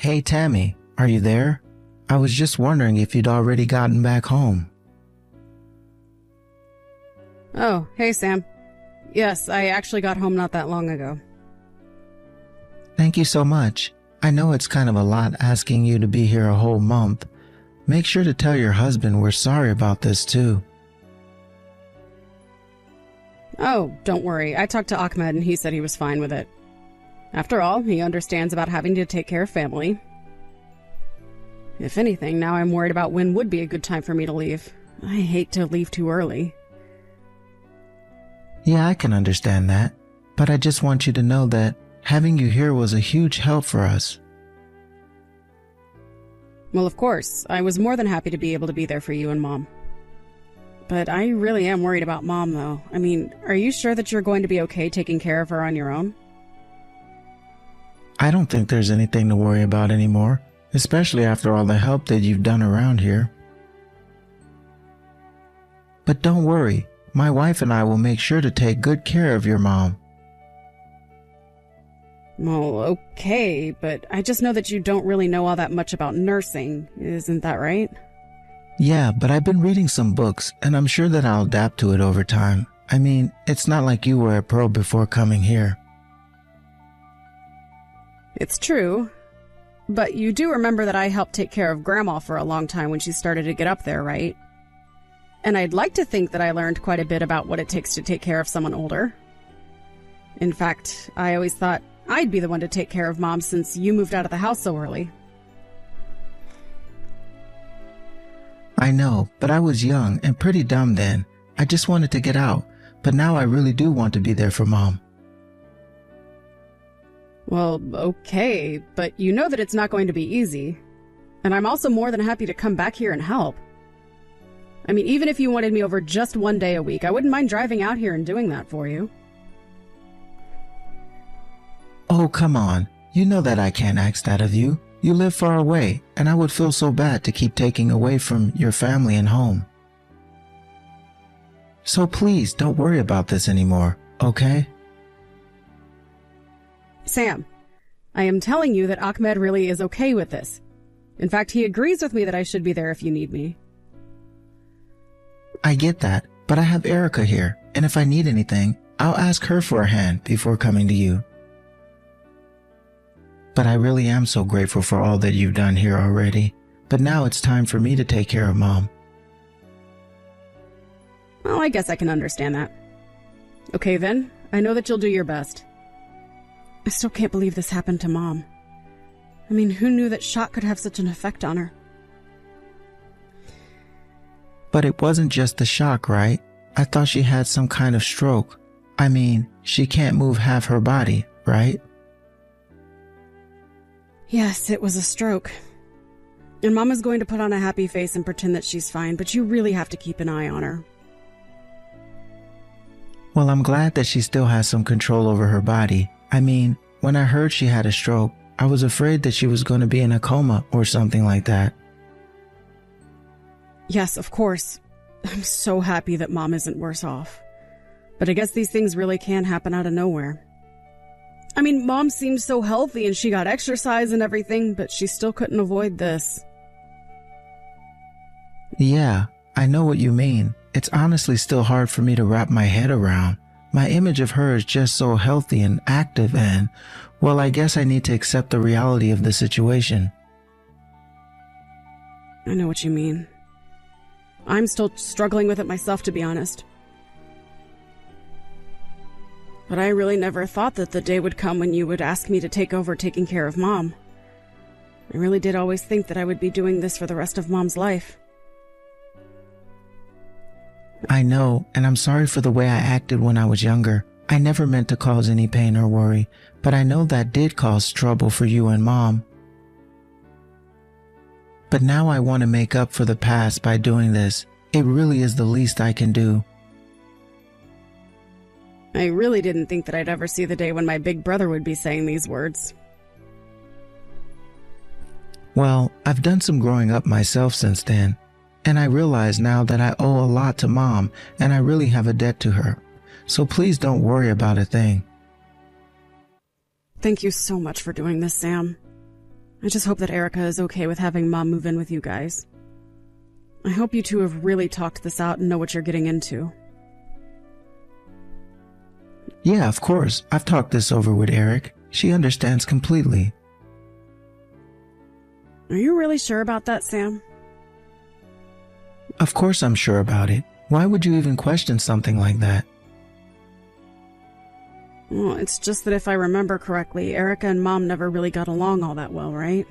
Hey Tammy, are you there? I was just wondering if you'd already gotten back home. Oh, hey Sam. Yes, I actually got home not that long ago. Thank you so much. I know it's kind of a lot asking you to be here a whole month. Make sure to tell your husband we're sorry about this too. Oh, don't worry. I talked to Ahmed and he said he was fine with it. After all, he understands about having to take care of family. If anything, now I'm worried about when would be a good time for me to leave. I hate to leave too early. Yeah, I can understand that, but I just want you to know that having you here was a huge help for us. Well, of course. I was more than happy to be able to be there for you and Mom. But I really am worried about Mom, though. I mean, are you sure that you're going to be okay taking care of her on your own? I don't think there's anything to worry about anymore, especially after all the help that you've done around here. But don't worry, my wife and I will make sure to take good care of your mom. Well, okay, but I just know that you don't really know all that much about nursing, isn't that right? Yeah, but I've been reading some books, and I'm sure that I'll adapt to it over time. I mean, it's not like you were a pro before coming here. It's true, but you do remember that I helped take care of Grandma for a long time when she started to get up there, right? And I'd like to think that I learned quite a bit about what it takes to take care of someone older. In fact, I always thought I'd be the one to take care of Mom since you moved out of the house so early. I know, but I was young and pretty dumb then. I just wanted to get out, but now I really do want to be there for Mom. Well, okay, but you know that it's not going to be easy. And I'm also more than happy to come back here and help. I mean, even if you wanted me over just one day a week, I wouldn't mind driving out here and doing that for you. Oh, come on. You know that I can't ask that of you. You live far away, and I would feel so bad to keep taking away from your family and home. So please don't worry about this anymore, okay? Sam, I am telling you that Ahmed really is okay with this. In fact, he agrees with me that I should be there if you need me. I get that, but I have Erica here, and if I need anything, I'll ask her for a hand before coming to you. But I really am so grateful for all that you've done here already. But now it's time for me to take care of Mom. Well, I guess I can understand that. Okay then, I know that you'll do your best. I still can't believe this happened to Mom. I mean, who knew that shock could have such an effect on her? But it wasn't just the shock, right? I thought she had some kind of stroke. I mean, she can't move half her body, right? Yes, it was a stroke. And Mama's going to put on a happy face and pretend that she's fine, but you really have to keep an eye on her. Well, I'm glad that she still has some control over her body. I mean, when I heard she had a stroke, I was afraid that she was going to be in a coma or something like that. Yes, of course. I'm so happy that Mom isn't worse off. But I guess these things really can happen out of nowhere. I mean, Mom seemed so healthy and she got exercise and everything, but she still couldn't avoid this. Yeah, I know what you mean. It's honestly still hard for me to wrap my head around. My image of her is just so healthy and active and, well, I guess I need to accept the reality of the situation. I know what you mean. I'm still struggling with it myself, to be honest. But I really never thought that the day would come when you would ask me to take over taking care of Mom. I really did always think that I would be doing this for the rest of Mom's life. I know, and I'm sorry for the way I acted when I was younger. I never meant to cause any pain or worry, but I know that did cause trouble for you and Mom. But now I want to make up for the past by doing this. It really is the least I can do. I really didn't think that I'd ever see the day when my big brother would be saying these words. Well, I've done some growing up myself since then, and I realize now that I owe a lot to Mom and I really have a debt to her. So please don't worry about a thing. Thank you so much for doing this, Sam. I just hope that Erica is okay with having Mom move in with you guys. I hope you two have really talked this out and know what you're getting into. Yeah, of course. I've talked this over with Eric. She understands completely. Are you really sure about that, Sam? Of course I'm sure about it. Why would you even question something like that? Well, it's just that if I remember correctly, Erica and Mom never really got along all that well, right?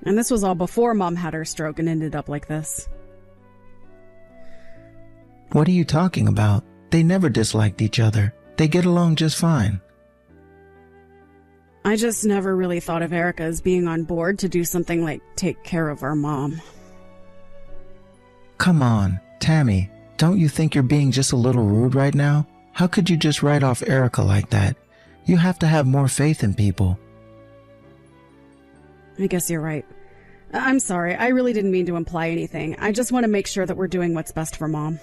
And this was all before Mom had her stroke and ended up like this. What are you talking about? They never disliked each other. They get along just fine. I just never really thought of Erica as being on board to do something like take care of our mom. Come on, Tammy, don't you think you're being just a little rude right now? How could you just write off Erica like that? You have to have more faith in people. I guess you're right. I'm sorry, I really didn't mean to imply anything. I just want to make sure that we're doing what's best for Mom.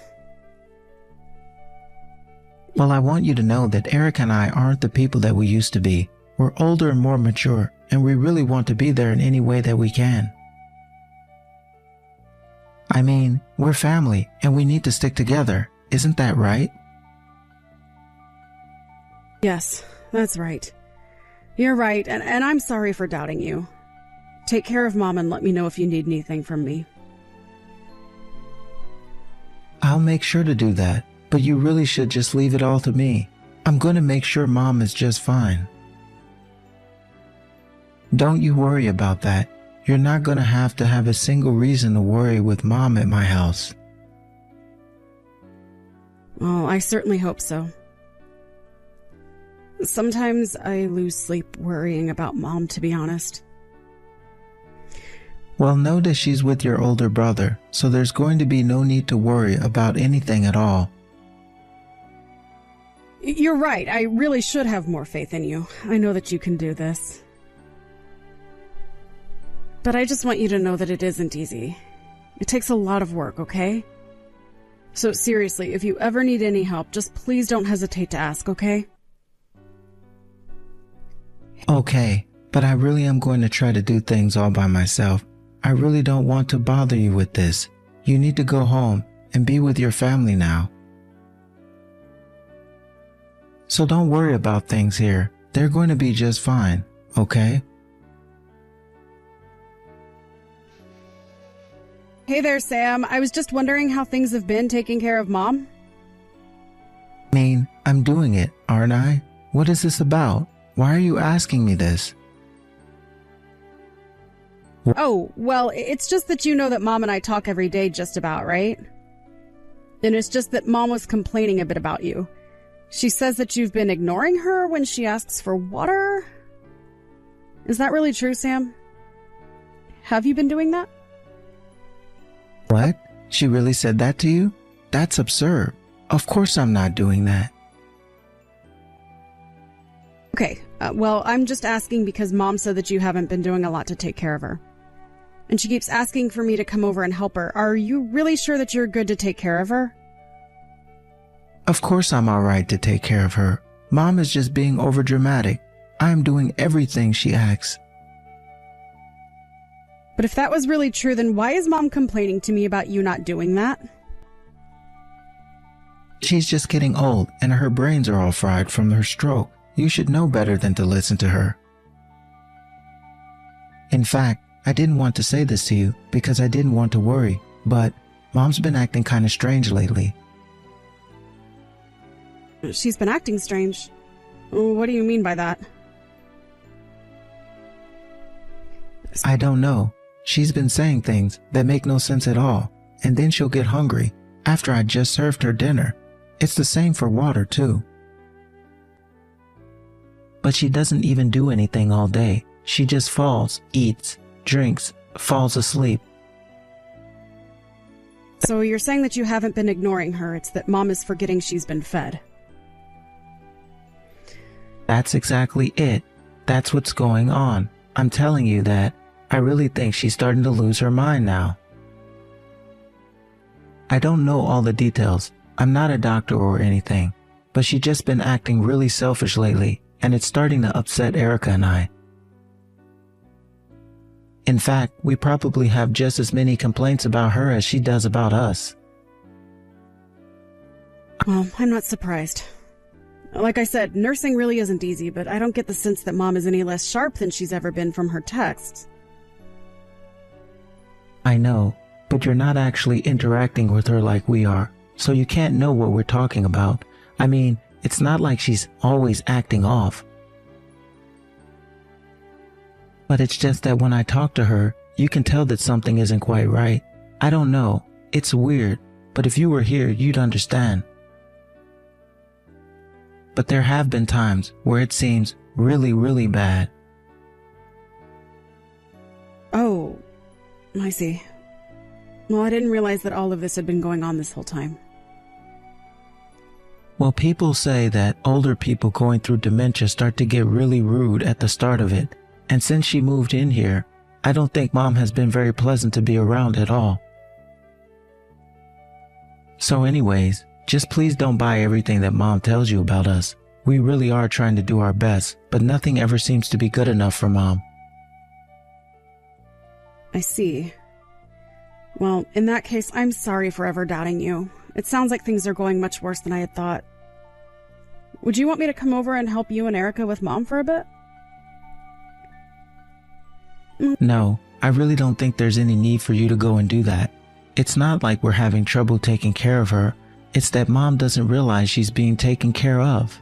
Well, I want you to know that Eric and I aren't the people that we used to be. We're older and more mature, and we really want to be there in any way that we can. I mean, we're family, and we need to stick together. Isn't that right? Yes, that's right. You're right, and I'm sorry for doubting you. Take care of Mom and let me know if you need anything from me. I'll make sure to do that, but you really should just leave it all to me. I'm going to make sure Mom is just fine. Don't you worry about that. You're not going to have a single reason to worry with Mom at my house. Oh, I certainly hope so. Sometimes I lose sleep worrying about Mom, to be honest. Well, know that she's with your older brother, so there's going to be no need to worry about anything at all. You're right, I really should have more faith in you. I know that you can do this. But I just want you to know that it isn't easy. It takes a lot of work, okay? So seriously, if you ever need any help, just please don't hesitate to ask, okay? Okay, but I really am going to try to do things all by myself. I really don't want to bother you with this. You need to go home and be with your family now. So don't worry about things here. They're going to be just fine, okay? Hey there, Sam. I was just wondering how things have been taking care of Mom. I mean, I'm doing it, aren't I? What is this about? Why are you asking me this? Oh, well, it's just that you know that Mom and I talk every day just about, right? And it's just that Mom was complaining a bit about you. She says that you've been ignoring her when she asks for water. Is that really true, Sam? Have you been doing that? What? She really said that to you? That's absurd. Of course I'm not doing that. Okay, well, I'm just asking because Mom said that you haven't been doing a lot to take care of her. And she keeps asking for me to come over and help her. Are you really sure that you're good to take care of her? Of course I'm alright to take care of her. Mom is just being overdramatic. I am doing everything she asks. But if that was really true, then why is Mom complaining to me about you not doing that? She's just getting old and her brains are all fried from her stroke. You should know better than to listen to her. In fact, I didn't want to say this to you because I didn't want to worry, but Mom's been acting kind of strange lately. She's been acting strange. What do you mean by that? I don't know. She's been saying things that make no sense at all, and then she'll get hungry after I just served her dinner. It's the same for water, too. But she doesn't even do anything all day. She just falls, eats, drinks, falls asleep. So you're saying that you haven't been ignoring her, it's that Mom is forgetting she's been fed. That's exactly it. That's what's going on. I'm telling you that I really think she's starting to lose her mind now. I don't know all the details. I'm not a doctor or anything, but she's just been acting really selfish lately, and it's starting to upset Erica and I. In fact, we probably have just as many complaints about her as she does about us. Well, I'm not surprised. Like I said, nursing really isn't easy, but I don't get the sense that Mom is any less sharp than she's ever been from her texts. I know, but you're not actually interacting with her like we are, so you can't know what we're talking about. I mean, it's not like she's always acting off. But it's just that when I talk to her, you can tell that something isn't quite right. I don't know. It's weird, but if you were here, you'd understand. But there have been times where it seems really, really bad. Oh, I see. Well, I didn't realize that all of this had been going on this whole time. Well, people say that older people going through dementia start to get really rude at the start of it. And since she moved in here, I don't think Mom has been very pleasant to be around at all. So anyways, just please don't buy everything that Mom tells you about us. We really are trying to do our best, but nothing ever seems to be good enough for Mom. I see. Well, in that case, I'm sorry for ever doubting you. It sounds like things are going much worse than I had thought. Would you want me to come over and help you and Erica with Mom for a bit? No, I really don't think there's any need for you to go and do that. It's not like we're having trouble taking care of her. It's that Mom doesn't realize she's being taken care of.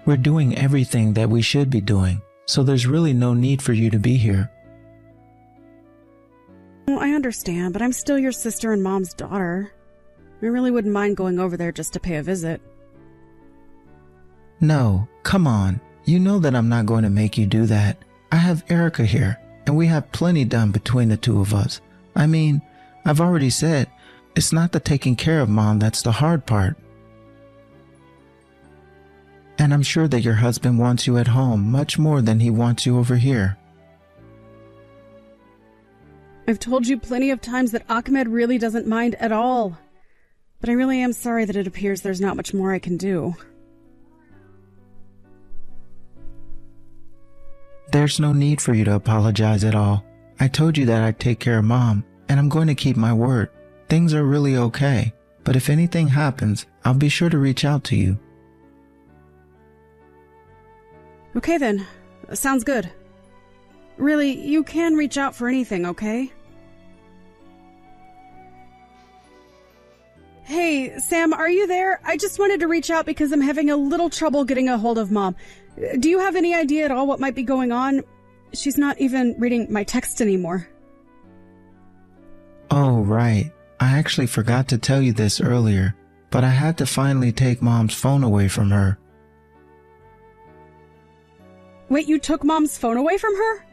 We're doing everything that we should be doing, so there's really no need for you to be here. Well, I understand, but I'm still your sister and Mom's daughter. I really wouldn't mind going over there just to pay a visit. No, come on. You know that I'm not going to make you do that. I have Erica here, and we have plenty done between the two of us. I mean, I've already said, it's not the taking care of Mom that's the hard part. And I'm sure that your husband wants you at home much more than he wants you over here. I've told you plenty of times that Ahmed really doesn't mind at all. But I really am sorry that it appears there's not much more I can do. There's no need for you to apologize at all. I told you that I'd take care of Mom, and I'm going to keep my word. Things are really okay, but if anything happens, I'll be sure to reach out to you. Okay then, sounds good. Really, you can reach out for anything, okay? Hey, Sam, are you there? I just wanted to reach out because I'm having a little trouble getting a hold of Mom. Do you have any idea at all what might be going on? She's not even reading my texts anymore. Oh, right. I actually forgot to tell you this earlier, but I had to finally take Mom's phone away from her. Wait, you took Mom's phone away from her?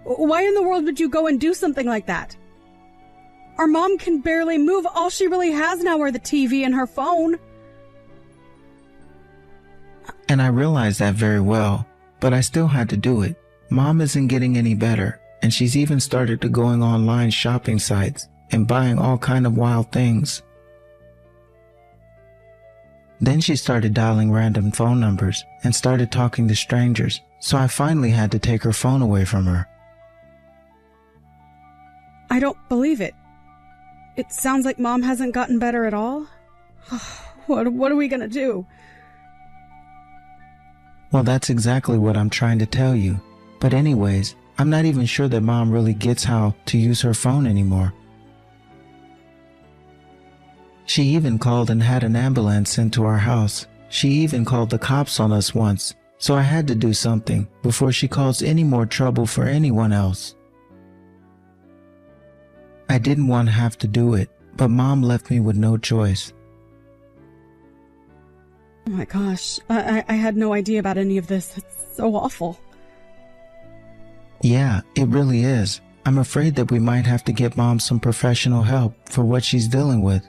Why in the world would you go and do something like that? Our Mom can barely move. All she really has now are the TV and her phone. And I realized that very well, but I still had to do it. Mom isn't getting any better, and she's even started to going online shopping sites and buying all kind of wild things. Then she started dialing random phone numbers and started talking to strangers, so I finally had to take her phone away from her. I don't believe it. It sounds like Mom hasn't gotten better at all. What are we gonna do? Well, that's exactly what I'm trying to tell you. But anyways, I'm not even sure that Mom really gets how to use her phone anymore. She even called and had an ambulance sent to our house. She even called the cops on us once, so I had to do something before she caused any more trouble for anyone else. I didn't want to have to do it, but Mom left me with no choice. Oh my gosh, I had no idea about any of this. It's so awful. Yeah, it really is. I'm afraid that we might have to get Mom some professional help for what she's dealing with.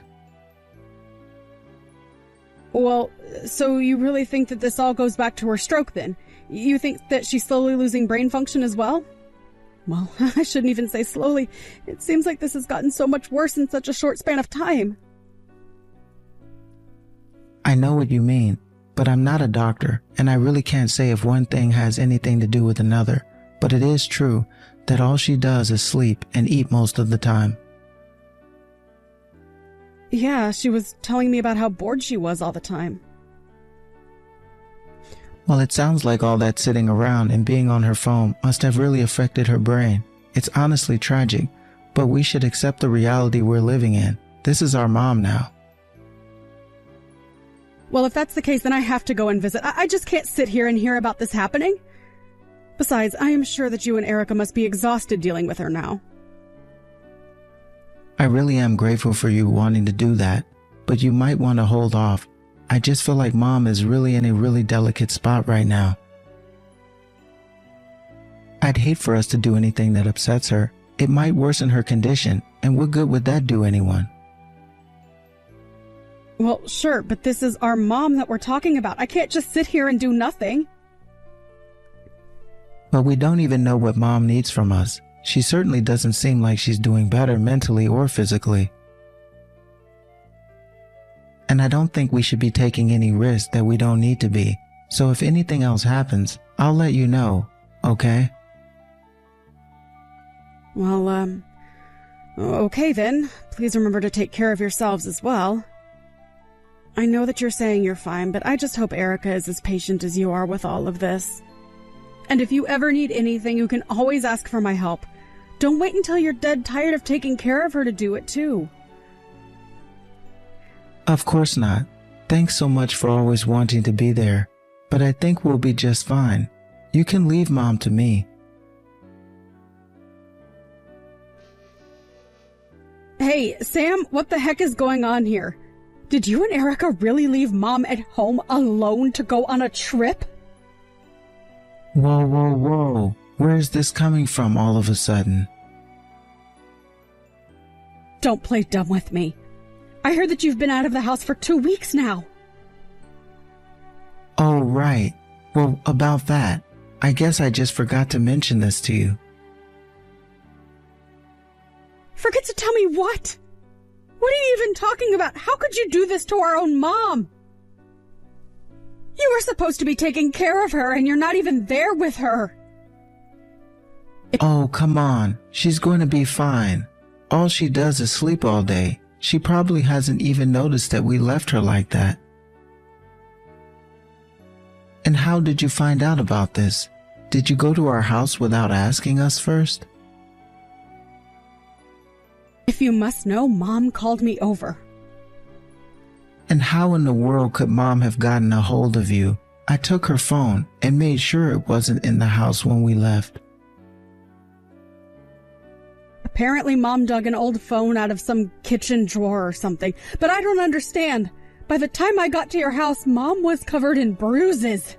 Well, so you really think that this all goes back to her stroke then? You think that she's slowly losing brain function as well? Well, I shouldn't even say slowly. It seems like this has gotten so much worse in such a short span of time. I know what you mean, but I'm not a doctor, and I really can't say if one thing has anything to do with another. but it is true that all she does is sleep and eat most of the time. Yeah, she was telling me about how bored she was all the time. Well, it sounds like all that sitting around and being on her phone must have really affected her brain. It's honestly tragic, but we should accept the reality we're living in. This is our mom now. Well, if that's the case, then I have to go and visit. I just can't sit here and hear about this happening. Besides, I am sure that you and Erica must be exhausted dealing with her now. I really am grateful for you wanting to do that, but you might want to hold off. I just feel like Mom is really in a really delicate spot right now. I'd hate for us to do anything that upsets her. It might worsen her condition, and what good would that do anyone? Well, sure, but this is our mom that we're talking about. I can't just sit here and do nothing. But we don't even know what Mom needs from us. She certainly doesn't seem like she's doing better mentally or physically. And I don't think we should be taking any risks that we don't need to be. So if anything else happens, I'll let you know, okay? Well, okay then. Please remember to take care of yourselves as well. I know that you're saying you're fine, but I just hope Erica is as patient as you are with all of this. And if you ever need anything, you can always ask for my help. Don't wait until you're dead tired of taking care of her to do it too. Of course not. Thanks so much for always wanting to be there. But I think we'll be just fine. You can leave Mom to me. Hey, Sam, what the heck is going on here? Did you and Erica really leave Mom at home alone to go on a trip? Whoa, whoa, whoa. Where's this coming from all of a sudden? Don't play dumb with me. I heard that you've been out of the house for 2 weeks now. Oh, right. Well, about that, I guess I just forgot to mention this to you. Forget to tell me what? What are you even talking about? How could you do this to our own mom? You were supposed to be taking care of her, and you're not even there with her. Oh, come on. She's going to be fine. All she does is sleep all day. She probably hasn't even noticed that we left her like that. And how did you find out about this? Did you go to our house without asking us first? If you must know, Mom called me over. And how in the world could Mom have gotten a hold of you? I took her phone and made sure it wasn't in the house when we left. Apparently, Mom dug an old phone out of some kitchen drawer or something, but I don't understand. By the time I got to your house, Mom was covered in bruises.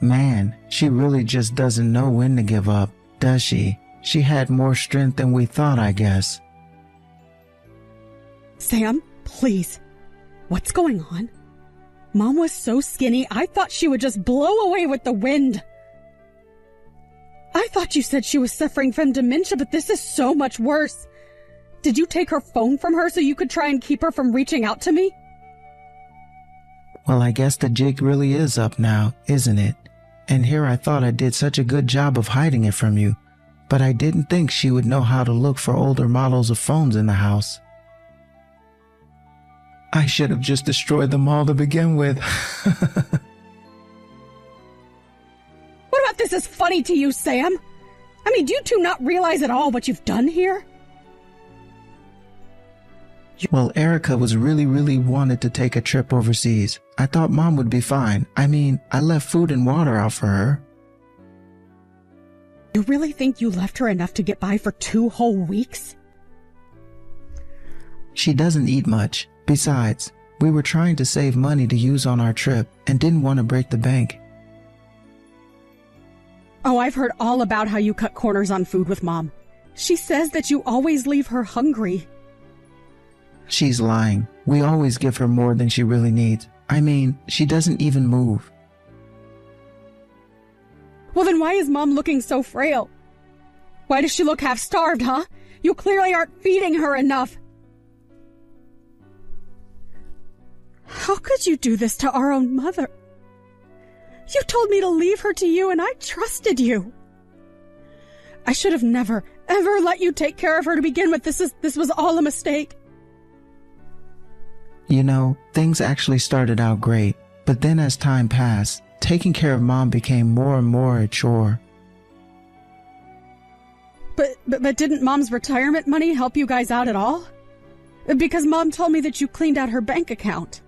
Man, she really just doesn't know when to give up, does she? She had more strength than we thought, I guess. Sam, please. What's going on? Mom was so skinny, I thought she would just blow away with the wind. I thought you said she was suffering from dementia, but this is so much worse. Did you take her phone from her so you could try and keep her from reaching out to me? Well, I guess the jig really is up now, isn't it? And here I thought I did such a good job of hiding it from you, but I didn't think she would know how to look for older models of phones in the house. I should have just destroyed them all to begin with. What about this is funny to you, Sam? I mean, do you two not realize at all what you've done here? Well, Erica was really wanted to take a trip overseas. I thought Mom would be fine. I mean, I left food and water out for her. You really think you left her enough to get by for 2 whole weeks? She doesn't eat much. Besides, we were trying to save money to use on our trip and didn't want to break the bank. Oh, I've heard all about how you cut corners on food with Mom. She says that you always leave her hungry. She's lying. We always give her more than she really needs. I mean, she doesn't even move. Well, then why is Mom looking so frail? Why does she look half-starved, huh? You clearly aren't feeding her enough. How could you do this to our own mother? You told me to leave her to you, and I trusted you. I should have never, ever let you take care of her to begin with. This was all a mistake. You know, things actually started out great, but then as time passed, taking care of Mom became more and more a chore. But didn't Mom's retirement money help you guys out at all? Because Mom told me that you cleaned out her bank account.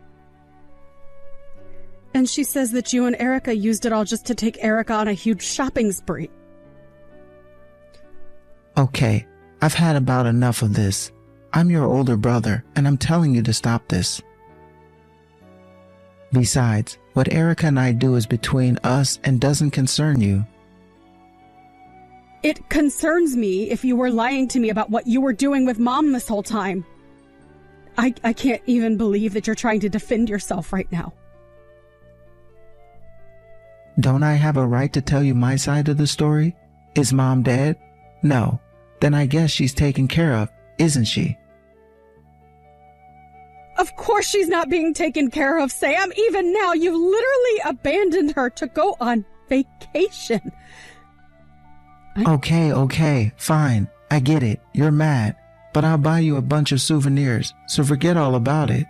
And she says that you and Erica used it all just to take Erica on a huge shopping spree. Okay, I've had about enough of this. I'm your older brother, and I'm telling you to stop this. Besides, what Erica and I do is between us and doesn't concern you. It concerns me if you were lying to me about what you were doing with Mom this whole time. I can't even believe that you're trying to defend yourself right now. Don't I have a right to tell you my side of the story? Is Mom dead? No. Then I guess she's taken care of, isn't she? Of course she's not being taken care of, Sam. Even now, you've literally abandoned her to go on vacation. Okay, fine. I get it. You're mad. But I'll buy you a bunch of souvenirs, so forget all about it.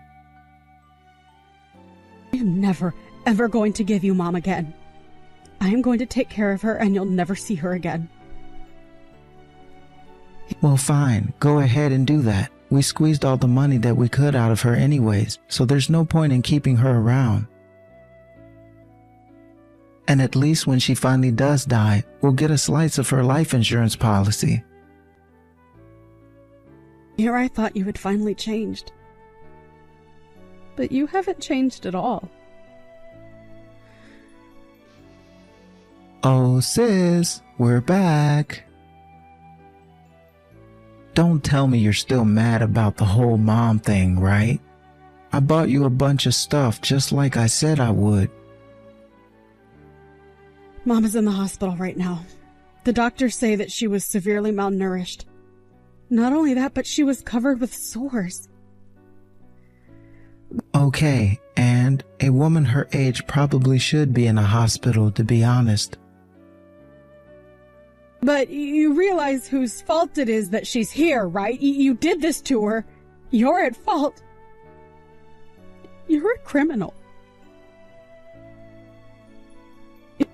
I'm never, ever going to give you Mom again. I am going to take care of her and you'll never see her again. Well, fine. Go ahead and do that. We squeezed all the money that we could out of her anyways, so there's no point in keeping her around. And at least when she finally does die, we'll get a slice of her life insurance policy. Here I thought you had finally changed. But you haven't changed at all. Oh, sis, we're back. Don't tell me you're still mad about the whole Mom thing, right? I bought you a bunch of stuff just like I said I would. Mom is in the hospital right now. The doctors say that she was severely malnourished. Not only that, but she was covered with sores. Okay, and a woman her age probably should be in a hospital, to be honest. But you realize whose fault it is that she's here, right? You did this to her. You're at fault. You're a criminal.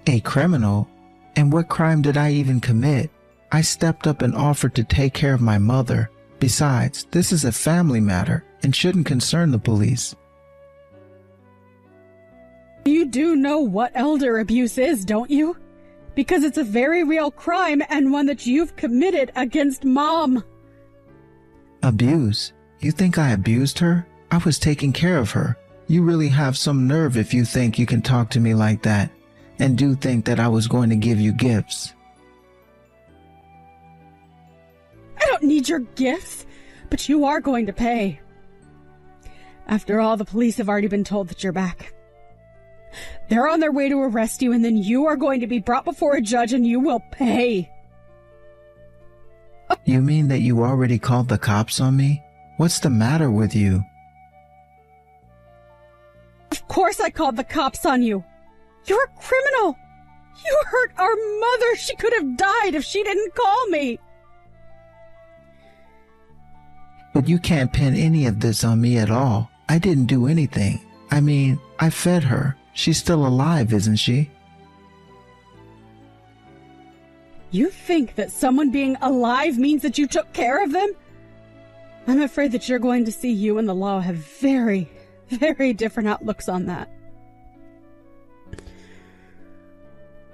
A criminal? And what crime did I even commit? I stepped up and offered to take care of my mother. Besides, this is a family matter and shouldn't concern the police. You do know what elder abuse is, don't you? Because it's a very real crime and one that you've committed against Mom. Abuse? You think I abused her? I was taking care of her. You really have some nerve if you think you can talk to me like that, and do think that I was going to give you gifts. I don't need your gifts, but you are going to pay. After all, the police have already been told that you're back. They're on their way to arrest you, and then you are going to be brought before a judge and you will pay. You mean that you already called the cops on me? What's the matter with you? Of course I called the cops on you. You're a criminal. You hurt our mother. She could have died if she didn't call me. But you can't pin any of this on me at all. I didn't do anything. I mean, I fed her. She's still alive, isn't she? You think that someone being alive means that you took care of them? I'm afraid that you're going to see you and the law have very, very different outlooks on that.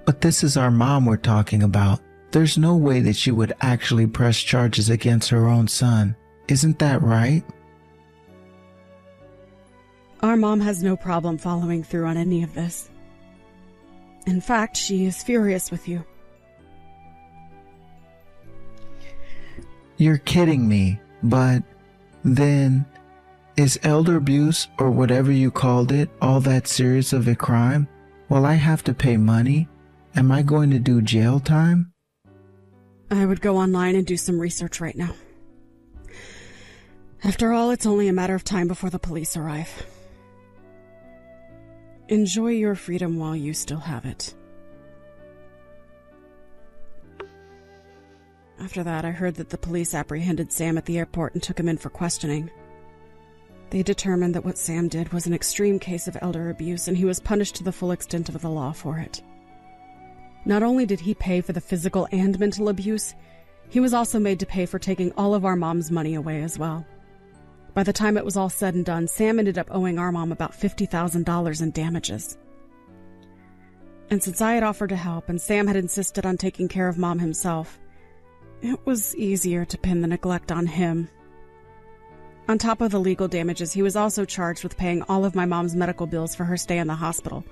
But this is our mom we're talking about. There's no way that she would actually press charges against her own son. Isn't that right? Our mom has no problem following through on any of this. In fact, she is furious with you. You're kidding me, but then is elder abuse or whatever you called it all that serious of a crime? Will I have to pay money? Am I going to do jail time? I would go online and do some research right now. After all, it's only a matter of time before the police arrive. Enjoy your freedom while you still have it. After that, I heard that the police apprehended Sam at the airport and took him in for questioning. They determined that what Sam did was an extreme case of elder abuse, and he was punished to the full extent of the law for it. Not only did he pay for the physical and mental abuse, he was also made to pay for taking all of our mom's money away as well. By the time it was all said and done, Sam ended up owing our mom about $50,000 in damages. And since I had offered to help and Sam had insisted on taking care of Mom himself, it was easier to pin the neglect on him. On top of the legal damages, he was also charged with paying all of my mom's medical bills for her stay in the hospital,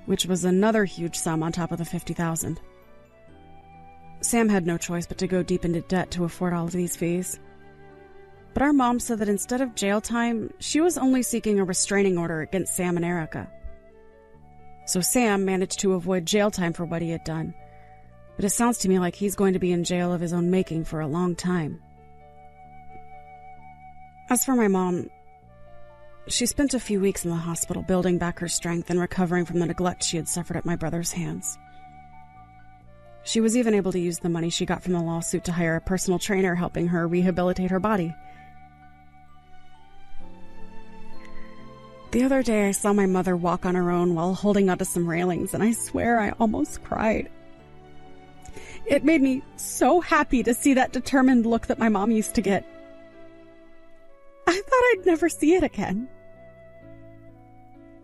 which was another huge sum on top of the $50,000. Sam had no choice but to go deep into debt to afford all of these fees. But our mom said that instead of jail time, she was only seeking a restraining order against Sam and Erica. So Sam managed to avoid jail time for what he had done. But it sounds to me like he's going to be in jail of his own making for a long time. As for my mom, she spent a few weeks in the hospital building back her strength and recovering from the neglect she had suffered at my brother's hands. She was even able to use the money she got from the lawsuit to hire a personal trainer helping her rehabilitate her body. The other day I saw my mother walk on her own while holding onto some railings, and I swear I almost cried. It made me so happy to see that determined look that my mom used to get. I thought I'd never see it again.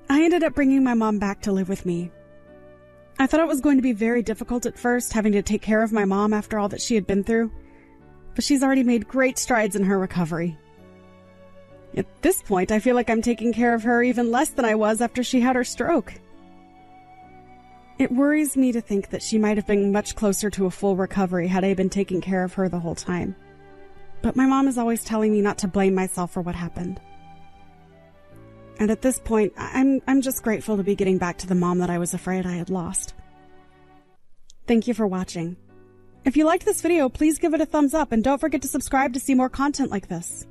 I ended up bringing my mom back to live with me. I thought it was going to be very difficult at first, having to take care of my mom after all that she had been through, but she's already made great strides in her recovery. At this point, I feel like I'm taking care of her even less than I was after she had her stroke. It worries me to think that she might have been much closer to a full recovery had I been taking care of her the whole time. But my mom is always telling me not to blame myself for what happened. And at this point, I'm just grateful to be getting back to the mom that I was afraid I had lost. Thank you for watching. If you liked this video, please give it a thumbs up and don't forget to subscribe to see more content like this.